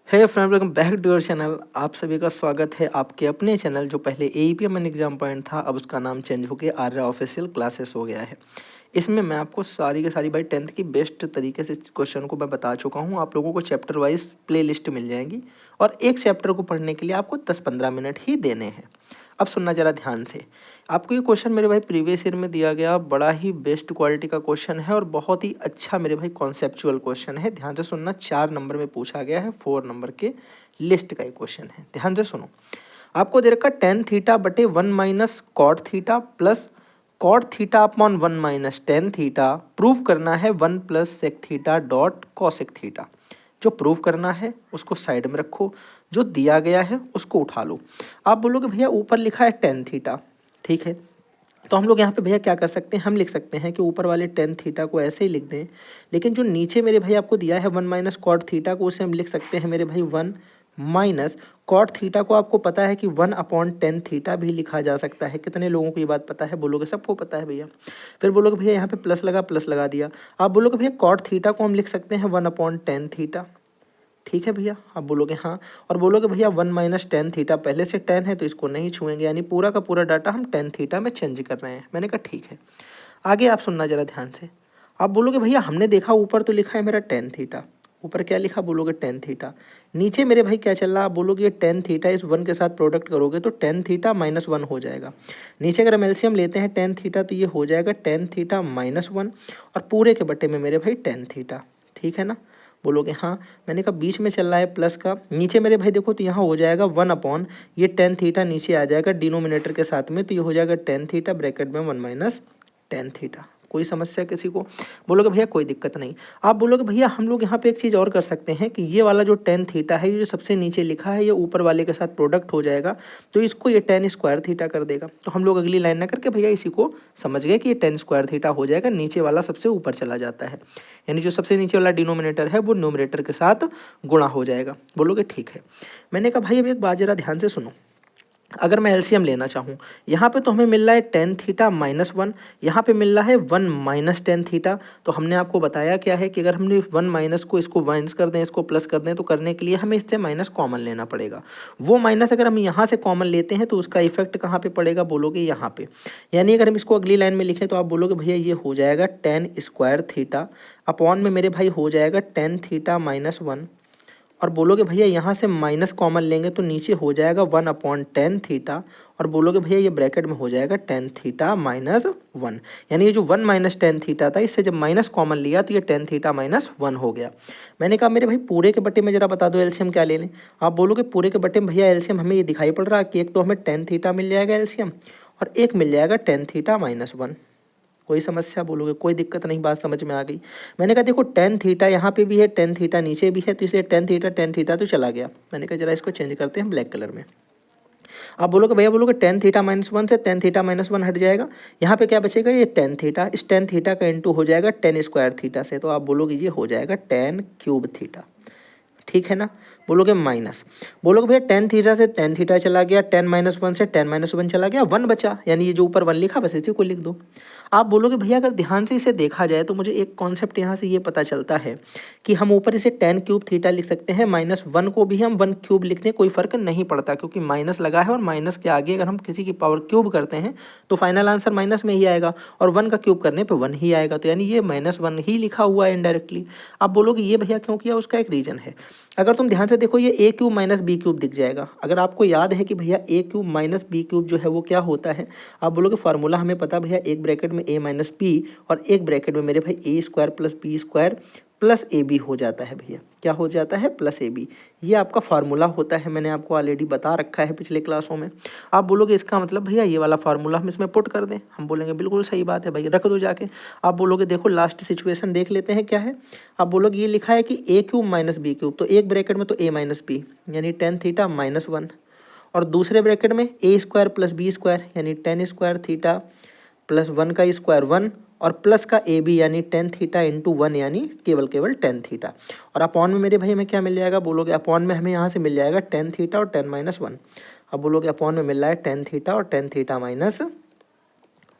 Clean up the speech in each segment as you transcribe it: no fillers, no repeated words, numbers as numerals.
Hey friend, welcome back to your channel. आप सभी का स्वागत है आपके अपने चैनल जो पहले एईपीएम एग्जाम पॉइंट था, अब उसका नाम चेंज होकर आर्या ऑफिशियल क्लासेस हो गया है। इसमें मैं आपको सारी की सारी भाई 10th की बेस्ट तरीके से क्वेश्चन को मैं बता चुका हूँ। आप लोगों को चैप्टर वाइज प्लेलिस्ट मिल जाएगी और एक चैप्टर को पढ़ने के लिए आपको 10-15 मिनट ही देने हैं। अब सुनना जरा ध्यान से। आपको ये क्वेश्चन मेरे भाई प्रीवियस ईयर में दिया गया, बड़ा ही बेस्ट क्वालिटी का क्वेश्चन है और बहुत ही अच्छा मेरे भाई कॉन्सेप्चुअल क्वेश्चन है। ध्यान से सुनना, 4 नंबर में पूछा गया है, 4 नंबर के लिस्ट का एक क्वेश्चन है। ध्यान से सुनो। आपको दे रखा टेन थीटा बटे 1 minus cot theta plus cot theta upon 1 minus tan theta. Prove करना है 1 plus sec theta dot cosec theta. जो प्रूव करना है उसको साइड में रखो, जो दिया गया है उसको उठा लो। आप बोलोगे भैया ऊपर लिखा है टेन थीटा, ठीक है, तो हम लोग यहाँ पे भैया क्या कर सकते हैं, हम लिख सकते हैं कि ऊपर वाले टेन थीटा को ऐसे ही लिख दें, लेकिन जो नीचे मेरे भाई आपको दिया है 1 माइनस कॉट थीटा को, उसे हम लिख सकते हैं मेरे भाई 1 माइनस कॉट थीटा को। आपको पता है कि 1 अपॉन टेन थीटा भी लिखा जा सकता है। कितने लोगों को ये बात पता है? बोलोगे सबको पता है भैया। फिर बोलोगे भैया यहाँ पे प्लस लगा दिया। आप बोलोगे भैया कॉट थीटा को हम लिख सकते हैं 1 अपॉन टेन थीटा, ठीक है भैया। आप बोलोगे हाँ, और बोलोगे भैया 1 माइनस टेन थीटा, पहले से 10 है तो इसको नहीं छुएंगे, यानी पूरा का पूरा डाटा हम टेन थीटा में चेंज कर रहे हैं। मैंने कहा ठीक है। आगे आप सुनना जरा ध्यान से। आप बोलोगे भैया हमने देखा ऊपर तो लिखा है मेरा टेन थीटा, ऊपर क्या लिखा? बोलोगे टेन थीटा। नीचे मेरे भाई क्या चल रहा? आप बोलोगे ये टेन थीटा इस 1 के साथ प्रोडक्ट करोगे तो टेन थीटा माइनस 1 हो जाएगा। नीचे अगर हम एलसीएम लेते हैं टेन थीटा तो ये हो जाएगा टेन थीटा माइनस 1, और पूरे के बटे में मेरे भाई टेन थीटा, ठीक है ना? बोलोगे हाँ। मैंने कहा बीच में चल रहा है प्लस का, नीचे मेरे भाई देखो तो यहाँ हो जाएगा 1 अपॉन ये टेन थीटा नीचे आ जाएगा डिनोमिनेटर के साथ में, तो ये हो जाएगा टेन थीटा ब्रैकेट में 1 माइनस टेन थीटा। कोई समस्या किसी को? बोलोगे भैया कोई दिक्कत नहीं। आप बोलोगे भैया हम लोग यहाँ पे एक चीज़ और कर सकते हैं कि ये वाला जो टेन थीटा है, ये जो सबसे नीचे लिखा है, ये ऊपर वाले के साथ प्रोडक्ट हो जाएगा, तो इसको ये टेन स्क्वायर थीटा कर देगा। तो हम लोग अगली लाइन ना करके भैया इसी को समझ गए कि ये टेन स्क्वायर थीटा हो जाएगा, नीचे वाला सबसे ऊपर चला जाता है, यानी जो सबसे नीचे वाला डिनोमिनेटर है वो न्यूमरेटर के साथ गुणा हो जाएगा। बोलोगे ठीक है। मैंने कहा भाई अब एक बात जरा ध्यान से सुनो। अगर मैं एलसीएम लेना चाहूँ, यहाँ पे तो हमें मिल रहा है टेन थीटा माइनस 1, यहाँ पे मिल रहा है 1 माइनस टेन थीटा। तो हमने आपको बताया क्या है कि अगर हमने 1 माइनस को इसको माइनस कर दें, इसको प्लस कर दें, तो करने के लिए हमें इससे माइनस कॉमन लेना पड़ेगा। वो माइनस अगर हम यहाँ से कॉमन लेते हैं तो उसका इफेक्ट कहाँ पे पड़ेगा? बोलोगे यहाँ पे। यानी अगर हम इसको अगली लाइन में लिखें तो आप बोलोगे भैया ये हो जाएगा टेन स्क्वायर थीटा अपॉन में मेरे भाई हो जाएगा टेन थीटा माइनस 1, और बोलोगे भैया यहाँ से माइनस कॉमन लेंगे तो नीचे हो जाएगा 1 अपॉन टेन थीटा, और बोलोगे भैया ये ब्रैकेट में हो जाएगा टेन थीटा माइनस 1। यानी ये जो 1 माइनस टेन थीटा था, इससे जब माइनस कॉमन लिया तो ये टेन थीटा माइनस 1 हो गया। मैंने कहा मेरे भाई पूरे के बटे में जरा बता दो एलसीएम क्या ले लें। आप बोलोगे पूरे के बटे में भैया एलसीएम हमें ये दिखाई पड़ रहा है कि एक तो हमें टेन थीटा मिल जाएगा एलसीएम, और एक मिल जाएगा टेन थीटा माइनस 1। कोई समस्या? बोलोगे कोई दिक्कत नहीं, बात समझ में आ गई। मैंने कहा देखो टेन थीटा यहाँ पे भी है, टेन थीटा नीचे भी है, तो इसलिए टेन थीटा तो चला गया। मैंने कहा जरा इसको चेंज करते हैं ब्लैक कलर में। आप बोलोगे भैया, बोलोगे टेन थीटा माइनस 1 से टेन थीटा माइनस 1 हट जाएगा, यहाँ पे क्या बचेगा? ये टेन थीटा, इस टेन थीटा का इंटू हो जाएगा टेन स्क्वायर थीटा से, तो आप बोलोगे ये हो जाएगा टेन क्यूब थीटा, ठीक है ना? बोलोगे माइनस, बोलोगे भैया टेन थीटा से टेन थीटा चला गया, टेन माइनस 1 से टेन माइनस 1 चला गया, 1 बचा, यानी ये जो ऊपर 1 लिखा बस इसी को लिख दो। आप बोलोगे भैया अगर ध्यान से इसे देखा जाए तो मुझे एक कॉन्सेप्ट यहाँ से ये पता चलता है कि हम ऊपर इसे टेन क्यूब थीटा लिख सकते हैं, माइनस 1 को भी हम 1 क्यूब लिख दें, कोई फर्क नहीं पड़ता, क्योंकि माइनस लगा है और माइनस के आगे अगर हम किसी की पावर क्यूब करते हैं तो फाइनल आंसर माइनस में ही आएगा, और 1 का क्यूब करने पर 1 ही आएगा, तो यानी ये माइनस 1 ही लिखा हुआ है इनडायरेक्टली। आप बोलोगे ये भैया क्यों किया? उसका एक रीज़न है। अगर तुम ध्यान से देखो ये ए क्यूब माइनस बी क्यूब दिख जाएगा। अगर आपको याद है कि भैया ए क्यूब माइनस बी क्यूब जो है वो क्या होता है, आप बोलोगे फार्मूला हमें पता भैया, एक ब्रैकेट में ए माइनस बी और एक ब्रैकेट में मेरे भाई A square plus B square plus A B हो जाता है। भैया क्या हो जाता है? Plus A B. ये आपका फार्मूला होता है, मैंने आपको ऑलरेडी बता रखा है पिछले क्लासों में। आप बोलोगे इसका मतलब भैया ये वाला फार्मूला हम इसमें पुट कर दें, हम बोलेंगे बिल्कुल सही बात है भाई, रख दो जाके। आप बोलोगे देखो लास्ट सिचुएशन देख लेते हैं क्या है। आप बोलोगे ये लिखा है कि ए क्यूब माइनस बी क्यूब, तो एक ब्रैकेट में तो ए माइनस बी यानी टेन थीटा माइनस 1, और दूसरे ब्रैकेट में ए स्क्वायर प्लस बी स्क्वायर यानी टेन स्क्वायर थीटा प्लस 1 का स्क्वायर 1, और प्लस का ए बी यानी टेन थीटा इंटू 1 यानी केवल टेन थीटा, और अपॉन में मेरे भाई हमें क्या मिल जाएगा? बोलोगे अपॉन में हमें यहाँ से मिल जाएगा टेन थीटा और टेन माइनस 1। अब बोलोगे अपॉन में मिल रहा है टेन थीटा और टेन थीटा माइनस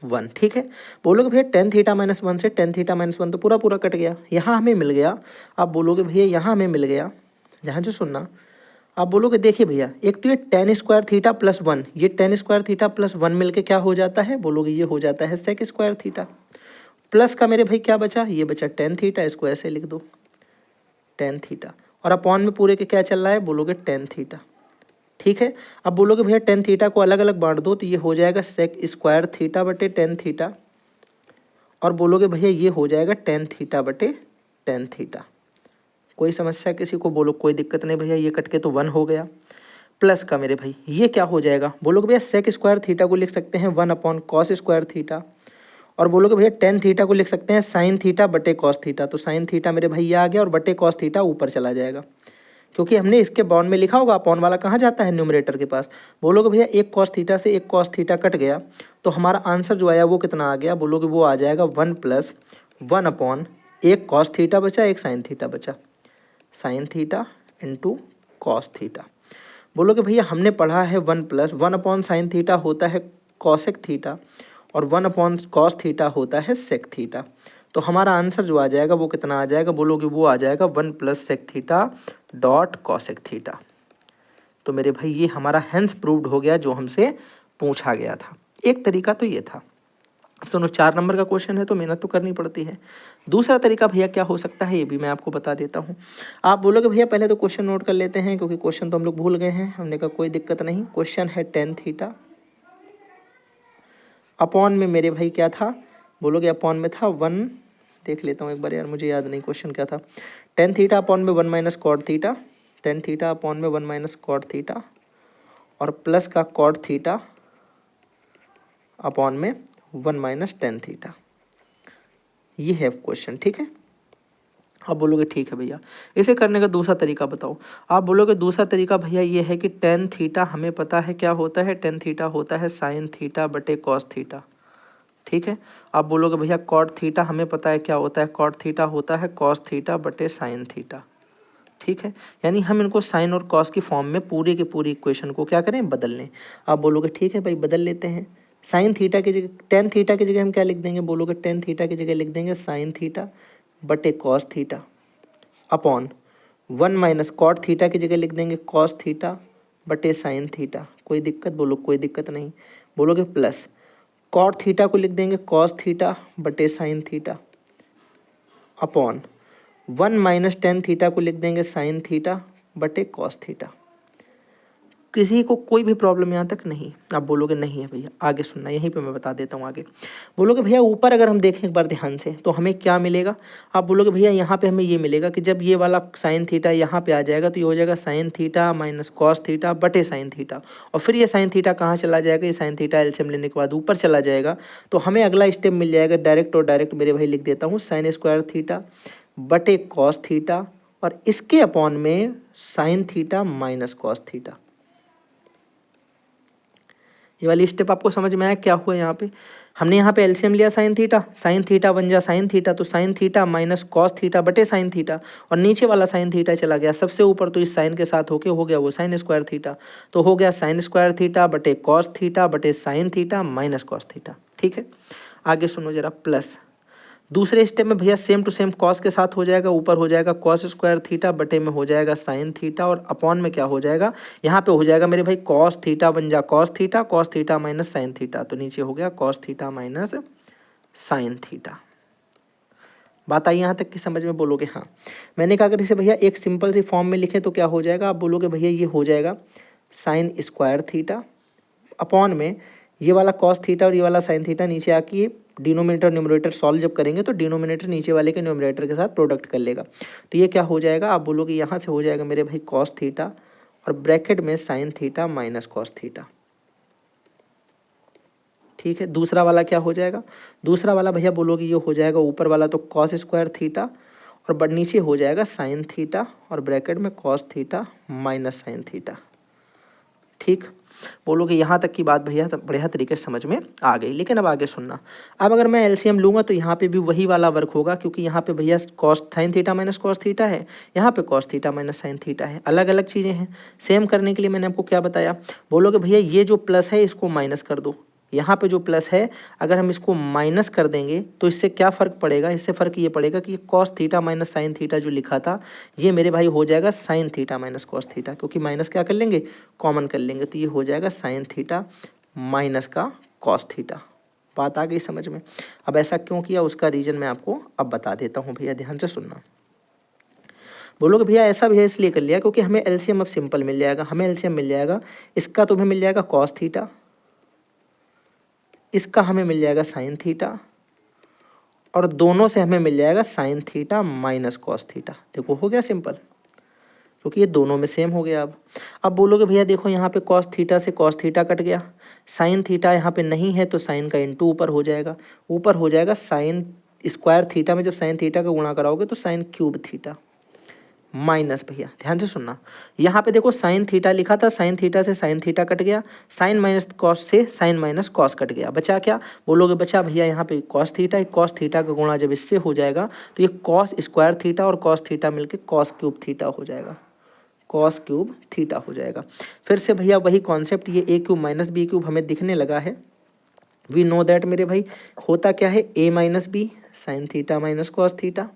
1, ठीक है। बोलोगे भैया टेन थीटा माइनस 1 से टेन थीटा माइनस 1 तो पूरा पूरा कट गया, यहाँ हमें मिल गया। आप बोलोगे भैया यहाँ हमें मिल गया ध्यान से सुनना। आप बोलोगे देखिए भैया, एक तो ये tan square theta plus one, ये tan square theta plus one मिलके क्या हो जाता है, बोलोगे ये हो जाता है सेक स्क्वायर थीटा। प्लस का मेरे भाई क्या बचा, ये बचा टेन थीटा, इसको ऐसे लिख दो टेन थीटा, और अपॉन में पूरे के क्या चल रहा है, बोलोगे टेन थीटा। ठीक है, अब बोलोगे भैया टेन थीटा को अलग अलग बांट दो, तो ये हो जाएगा सेक स्क्वायर थीटा बटे टेन थीटा, और बोलोगे भैया ये हो जाएगा टेन थीटा बटे टेन थीटा। कोई समस्या किसी को, बोलो कोई दिक्कत नहीं भैया, ये कट के तो वन हो गया। प्लस का मेरे भाई ये क्या हो जाएगा, बोलोगे भैया सेक स्क्वायर थीटा को लिख सकते हैं one upon cos square theta, और बोलोगे भैया टेन थीटा को लिख सकते हैं साइन थीटा बटे कॉस थीटा। तो साइन थीटा मेरे भाई ये आ गया, और बटे कॉस थीटा ऊपर चला जाएगा, क्योंकि हमने इसके बॉन्ड में लिखा होगा, अपॉन वाला कहाँ जाता है, न्यूमरेटर के पास। बोलोगे भैया एक कॉस थीटा से एक कॉस थीटा कट गया, तो हमारा आंसर जो आया वो कितना आ गया, बोलोगे वो आ जाएगा वन प्लस वन अपॉन एक कॉस थीटा बचा, एक साइन थीटा बचा, sine theta into cos theta. बोलोगे भैया हमने पढ़ा है one plus one upon sine theta होता है कॉसेक थीटा, और वन अपॉन कॉस थीटा होता है सेक थीटा। तो हमारा आंसर जो आ जाएगा वो कितना आ जाएगा, बोलोगे वो आ जाएगा one plus sec theta dot cosec theta. तो मेरे भाई ये हमारा हेंस प्रूव्ड हो गया जो हमसे पूछा गया था। एक तरीका तो ये था। सुनो 4 नंबर का क्वेश्चन है तो मेहनत तो करनी पड़ती है। दूसरा तरीका भैया क्या हो सकता है, ये भी मैं आपको बता देता हूँ। आप बोलोगे भैया पहले तो क्वेश्चन नोट कर लेते हैं, क्योंकि क्वेश्चन तो हम लोग भूल गए हैं। हमने कहा कोई दिक्कत नहीं। क्वेश्चन है टेन थीटा, अपॉन में मेरे भाई क्या था, बोलोगे अपॉन में था वन, देख लेता हूँ एक बार यार, मुझे याद नहीं क्वेश्चन क्या था। टेन थीटा अपॉन में one minus cot theta, tan theta upon में वन माइनस कॉट थीटा, और प्लस का कॉट थीटा अपॉन में वन माइनस टेन थीटा। ये है क्वेश्चन, ठीक है। आप बोलोगे ठीक है भैया, इसे करने का दूसरा तरीका बताओ। आप बोलोगे दूसरा तरीका भैया ये है कि टेन थीटा हमें पता है क्या होता है, टेन थीटा होता है साइन थीटा बटे कॉस थीटा, ठीक है। आप बोलोगे भैया कॉट थीटा हमें पता है क्या होता है, कॉट थीटा होता है कॉस थीटा बटे साइन थीटा, ठीक है। यानी हम इनको साइन और कॉस की फॉर्म में पूरी की पूरी इक्वेशन को क्या करें, बदल लें। आप बोलोगे ठीक है भाई बदल लेते हैं। साइन थीटा की जगह टेन थीटा की जगह हम क्या लिख देंगे, बोलोगे टेन थीटा की जगह लिख देंगे साइन थीटा बटे cos theta, upon one minus cot theta की जगह लिख देंगे कॉस थीटा बटे साइन थीटा। कोई दिक्कत, बोलो कोई दिक्कत नहीं। बोलोगे प्लस कॉट थीटा को लिख देंगे कॉस थीटा बटे sine theta, upon one minus tan theta को लिख देंगे साइन थीटा बटे कॉस थीटा। किसी को कोई भी प्रॉब्लम यहाँ तक नहीं। आप बोलोगे नहीं है भैया, आगे सुनना, यहीं पे मैं बता देता हूँ आगे। बोलोगे भैया ऊपर अगर हम देखें एक बार ध्यान से तो हमें क्या मिलेगा। आप बोलोगे भैया यहाँ पे हमें ये मिलेगा कि जब ये वाला साइन थीटा यहाँ पे आ जाएगा तो ये हो जाएगा sign theta minus cos theta बटे साइन थीटा, और फिर ये साइन थीटा कहाँ चला जाएगा, ये साइन थीटा एलसीएम लेने के बाद ऊपर चला जाएगा। तो हमें अगला स्टेप मिल जाएगा डायरेक्ट, और डायरेक्ट मेरे भाई लिख देता हूँ साइन स्क्वायर थीटा बटे कॉस थीटा, और इसके अपॉन में sign theta minus cos theta. ये वाली स्टेप आपको समझ में आया क्या हुआ। यहाँ पे हमने यहाँ पे एलसीएम लिया साइन थीटा बन जा साइन थीटा, तो sign theta minus cos theta बटे साइन थीटा, और नीचे वाला साइन थीटा चला गया सबसे ऊपर, तो इस साइन के साथ होके हो गया वो साइन स्क्वायर थीटा, तो हो गया साइन स्क्वायर थीटा बटे कॉस थीटा बटे sine theta minus cos theta, ठीक है। आगे सुनो जरा, प्लस दूसरे स्टेप में भैया सेम टू सेम कॉस के साथ हो जाएगा, ऊपर हो जाएगा कॉस स्क्वायर थीटा बटे में हो जाएगा साइन थीटा, और अपॉन में क्या हो जाएगा, यहाँ पे हो जाएगा मेरे भाई कॉस थीटा बन जा cos theta minus sine theta, तो नीचे हो गया cos theta minus sine theta. बात आई यहाँ तक की समझ में, बोलोगे हाँ। मैंने कहा अगर इसे भैया एक सिंपल सी फॉर्म में लिखे तो क्या हो जाएगा, आप बोलोगे भैया ये हो जाएगा साइन स्क्वायर थीटा अपॉन में ये वाला कॉस थीटा और ये वाला साइन थीटा नीचे आके डिनोमिनेटर न्यूमरेटर सॉल्व जब करेंगे तो डिनोमिनेटर नीचे वाले के न्यूमरेटर के साथ प्रोडक्ट कर लेगा, तो ये क्या हो जाएगा, आप बोलोगे यहाँ से हो जाएगा मेरे भाई कॉस थीटा और ब्रैकेट में sign theta minus cos theta, ठीक है। दूसरा वाला क्या हो जाएगा, दूसरा वाला भैया बोलोगे ये हो जाएगा ऊपर वाला तो कॉस स्क्वायर थीटा और नीचे हो जाएगा साइन थीटा और ब्रैकेट में cos theta minus sine theta, ठीक। बोलोगे यहाँ तक की बात भैया बढ़िया तरीके से समझ में आ गई। लेकिन अब आगे सुनना, अब अगर मैं एलसीएम लूँगा तो यहाँ पे भी वही वाला वर्क होगा, क्योंकि यहाँ पे भैया cos sine theta minus cos theta है, यहाँ पे cos theta minus sine theta है, अलग अलग चीज़ें हैं। सेम करने के लिए मैंने आपको क्या बताया, बोलोगे भैया ये जो प्लस है इसको माइनस कर दो, यहाँ पे जो प्लस है अगर हम इसको माइनस कर देंगे तो इससे क्या फ़र्क पड़ेगा, इससे फ़र्क ये पड़ेगा कि cos theta minus sine theta जो लिखा था ये मेरे भाई हो जाएगा sign theta minus cos theta, क्योंकि माइनस क्या कर लेंगे, कॉमन कर लेंगे, तो ये हो जाएगा साइन थीटा माइनस का कॉस थीटा। बात आ गई समझ में। अब ऐसा क्यों किया उसका रीज़न मैं आपको अब बता देता हूँ भैया, ध्यान से सुनना। बोलोगे भैया ऐसा भैया इसलिए कर लिया क्योंकि हमें एलसीएम अब सिंपल मिल जाएगा, हमें एलसीएम मिल जाएगा, इसका तुम्हें मिल जाएगा कॉस थीटा, इसका हमें मिल जाएगा साइन थीटा, और दोनों से हमें मिल जाएगा sign theta minus cos theta. देखो हो गया सिंपल, क्योंकि ये दोनों में सेम हो गया। अब बोलोगे भैया देखो यहाँ पे कॉस थीटा से कॉस थीटा कट गया, साइन थीटा यहाँ पे नहीं है तो साइन का इंटू ऊपर हो जाएगा, ऊपर हो जाएगा साइन स्क्वायर थीटा में जब साइन थीटा का गुणा कराओगे तो साइन क्यूब थीटा माइनस, भैया ध्यान से सुनना, यहाँ पे देखो साइन थीटा लिखा था, साइन थीटा से साइन थीटा कट गया, साइन माइनस कॉस से साइन माइनस कॉस कट गया, बचा क्या, बोलोगे बचा भैया यहाँ पे कॉस थीटा का गुणा जब इससे हो जाएगा तो ये कॉस स्क्वायर थीटा और कॉस थीटा मिलके कॉस क्यूब थीटा हो जाएगा, कॉस क्यूब थीटा हो जाएगा। फिर से भैया वही कॉन्सेप्ट, ये ए क्यूब माइनस बी क्यूब हमें दिखने लगा है। वी नो दैट मेरे भाई होता क्या है, A minus B sin theta minus cos theta,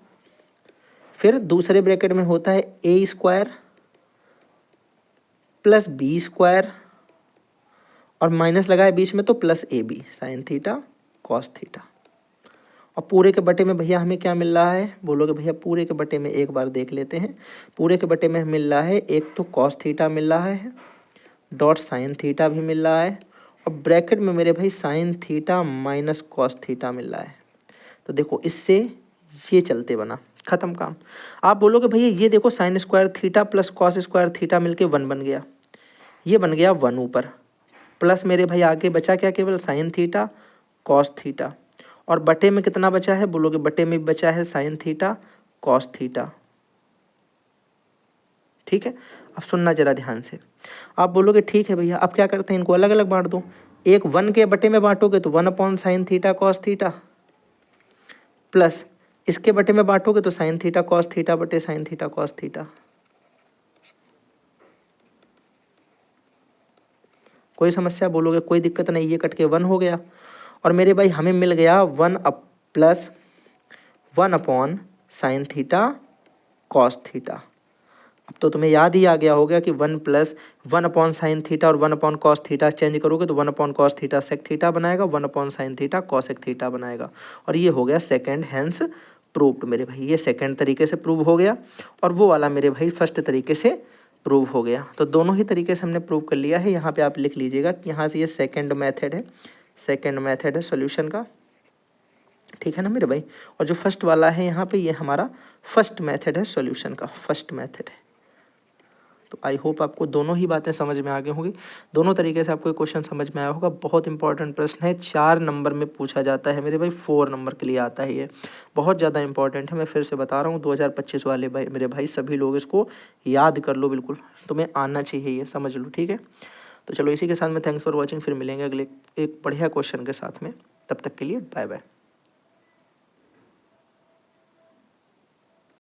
फिर दूसरे ब्रैकेट में होता है A square plus B square और माइनस लगा है बीच में तो plus A B sin theta cos theta. और पूरे के बटे में भैया हमें क्या मिल रहा है, बोलोगे भैया पूरे के बटे में एक बार देख लेते हैं। पूरे के बटे में मिल रहा है एक तो कॉस थीटा मिल रहा है, डॉट साइन थीटा भी मिल रहा है, और ब्रैकेट में मेरे भाई sin theta minus cos theta मिल रहा है। तो देखो इससे ये चलते बना, खत्म काम। आप बोलोगे भैया ये देखो sine square theta plus cos square theta मिलके 1 बन गया, ये बन गया 1 ऊपर, प्लस मेरे भाई आगे बचा क्या, केवल साइन थीटा कॉस थीटा, और बटे में कितना बचा है, बोलोगे बटे में बचा है साइन थीटा कॉस थीटा। ठीक है, अब सुनना जरा ध्यान से। आप बोलोगे ठीक है भैया अब क्या करते हैं, इनको अलग अलग बांट दो, एक 1 के बटे में बांटोगे तो 1 upon sine theta cos theta, plus इसके बटे में बांटोगे तो साइन थीटा कॉस थीटा बटे साइन थीटा कॉस थीटा। कोई समस्या, बोलोगे कोई दिक्कत नहीं, ये कट के 1 हो गया, और मेरे भाई हमें मिल गया 1 plus 1 upon sine theta cos theta. अब तो तुम्हें याद ही आ गया होगा कि 1 प्लस 1 अपॉन साइन थीटा और 1 अपॉन कॉस थीटा चेंज करोगे तो 1 upon cos theta sec theta बनाएगा, 1 upon sine theta cosec theta बनाएगा, और ये हो गया सेकंड हैंस प्रूव्ड मेरे भाई, ये सेकंड तरीके से प्रूव हो गया, और वो वाला मेरे भाई फर्स्ट तरीके से प्रूव हो गया। तो दोनों ही तरीके से हमने प्रूव कर लिया है। यहाँ पे आप लिख लीजिएगा कि यहाँ से ये सेकंड मेथड है, सेकंड मेथड है सॉल्यूशन का, ठीक है ना मेरे भाई, और जो फर्स्ट वाला है यहाँ पे ये हमारा फर्स्ट मेथड है सॉल्यूशन का, फर्स्ट मेथड है। तो आई होप आपको दोनों ही बातें समझ में आ गई होंगी, दोनों तरीके से आपको क्वेश्चन समझ में आया होगा। बहुत इंपॉर्टेंट प्रश्न है, 4 नंबर में पूछा जाता है मेरे भाई, 4 नंबर के लिए आता है, ये बहुत ज़्यादा इंपॉर्टेंट है। मैं फिर से बता रहा हूँ 2025 वाले भाई मेरे भाई सभी लोग इसको याद कर लो, बिल्कुल तुम्हें आना चाहिए, ये समझ लो, ठीक है। तो चलो इसी के साथ में थैंक्स फॉर वॉचिंग, फिर मिलेंगे अगले एक बढ़िया क्वेश्चन के साथ में, तब तक के लिए बाय बाय।